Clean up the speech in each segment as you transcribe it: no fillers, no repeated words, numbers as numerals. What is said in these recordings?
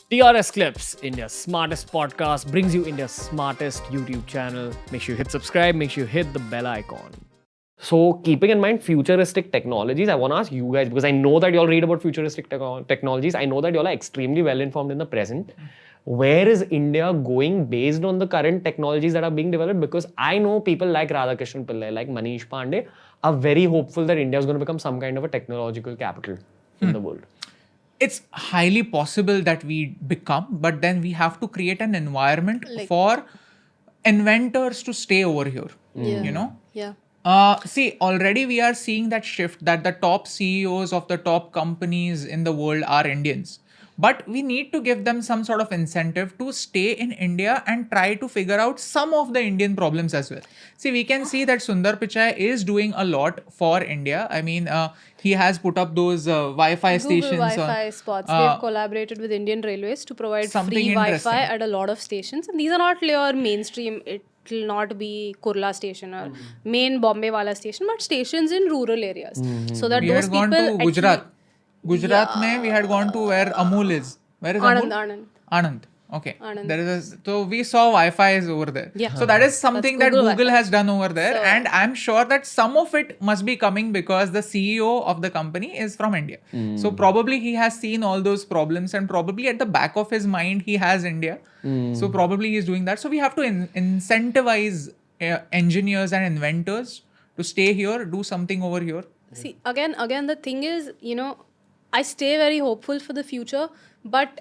TRS Clips, India's smartest podcast, brings you India's smartest YouTube channel. Make sure you hit subscribe, make sure you hit the bell icon. So, keeping in mind futuristic technologies, I want to ask you guys, because I know that you all read about futuristic technologies. I know that you all are extremely well informed in the present. Where is India going based on the current technologies that are being developed? Because I know people like Radhakrishnan Pillai, like Manish Pandey, are very hopeful that India is going to become some kind of a technological capital in the world. It's highly possible that we become, but then we have to create an environment for inventors to stay over here. You know? Yeah. See, already we are seeing that shift that the top CEOs of the top companies in the world are Indians. But we need to give them some sort of incentive to stay in India and try to figure out some of the Indian problems as well. See, we can see that Sundar Pichai is doing a lot for India. I mean, he has put up those Wi-Fi Google stations. Wi-Fi spots. They've collaborated with Indian Railways to provide free Wi-Fi at a lot of stations. And these are not your mainstream. It will not be Kurla station or main Bombay wala station, but stations in rural areas. So that We those had gone people to Gujarat. Gujarat mein we had gone to where Amul is. Where is Amul? Anand. Okay. Anand. There is so we saw Wi-Fi is over there. Yeah. So that is something that Google Google Wi-Fi. has done over there. And I'm sure that some of it must be coming because the CEO of the company is from India. So probably he has seen all those problems and probably at the back of his mind he has India. So probably he's doing that. So we have to incentivize engineers and inventors to stay here, do something over here. See, again, the thing is, I stay very hopeful for the future, but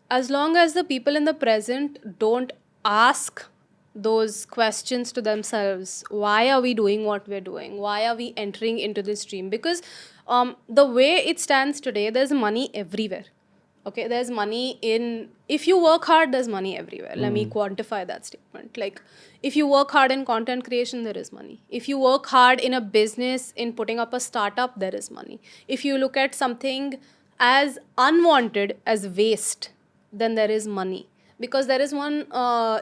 as long as the people in the present don't ask those questions to themselves, why are we doing what we're doing? Why are we entering into this stream? Because the way it stands today, there's money everywhere. Okay, there's money in, if you work hard, there's money everywhere. Let me quantify that statement. Like, if you work hard in content creation, there is money. If you work hard in a business, in putting up a startup, there is money. If you look at something as unwanted as waste, then there is money. Because there is one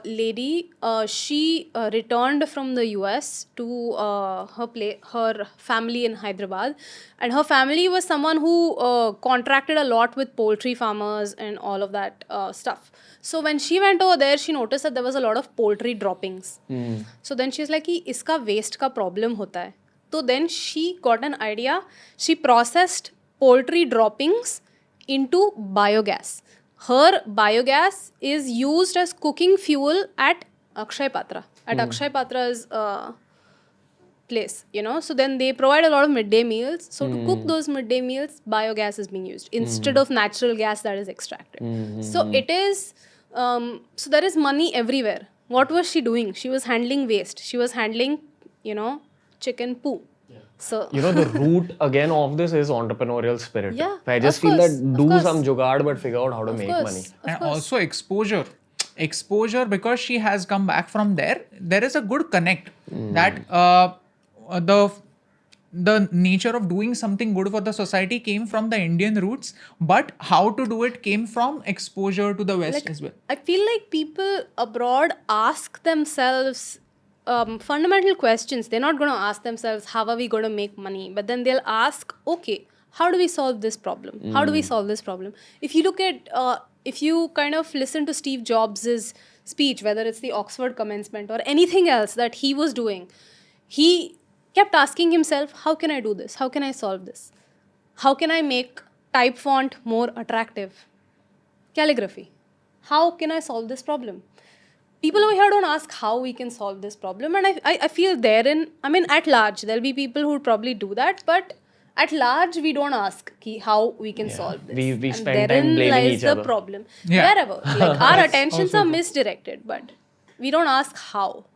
lady, she returned from the US to her family in Hyderabad. And her family was someone who contracted a lot with poultry farmers and all of that stuff. So when she went over there, she noticed that there was a lot of poultry droppings. So then she's like, iska waste ka problem hota hai. So then she got an idea. She processed poultry droppings into biogas. Her biogas is used as cooking fuel at Akshay Patra, at Akshay Patra's place, So then they provide a lot of midday meals. So to cook those midday meals, biogas is being used instead of natural gas that is extracted. So it is, so there is money everywhere. What was she doing? She was handling waste. She was handling, chicken poo. So the root again of this is entrepreneurial spirit. Yeah, I just feel that do some jugaad but figure out how to make money. And also exposure because she has come back from there is a good connect that the nature of doing something good for the society came from the Indian roots, but how to do it came from exposure to the West as well. I feel like people abroad ask themselves fundamental questions. They're not going to ask themselves, how are we going to make money? But then they'll ask, okay, how do we solve this problem? How do we solve this problem? If you look at, if you kind of listen to Steve Jobs' speech, whether it's the Oxford commencement or anything else that he was doing, he kept asking himself, how can I do this? How can I solve this? How can I make type font more attractive? Calligraphy. How can I solve this problem? People over here don't ask how we can solve this problem. And I feel at large, there'll be people who would probably do that. But at large, we don't ask how we can solve this. We spend time blaming each other. Therein lies the problem. Wherever. Like our attentions are misdirected, but we don't ask how.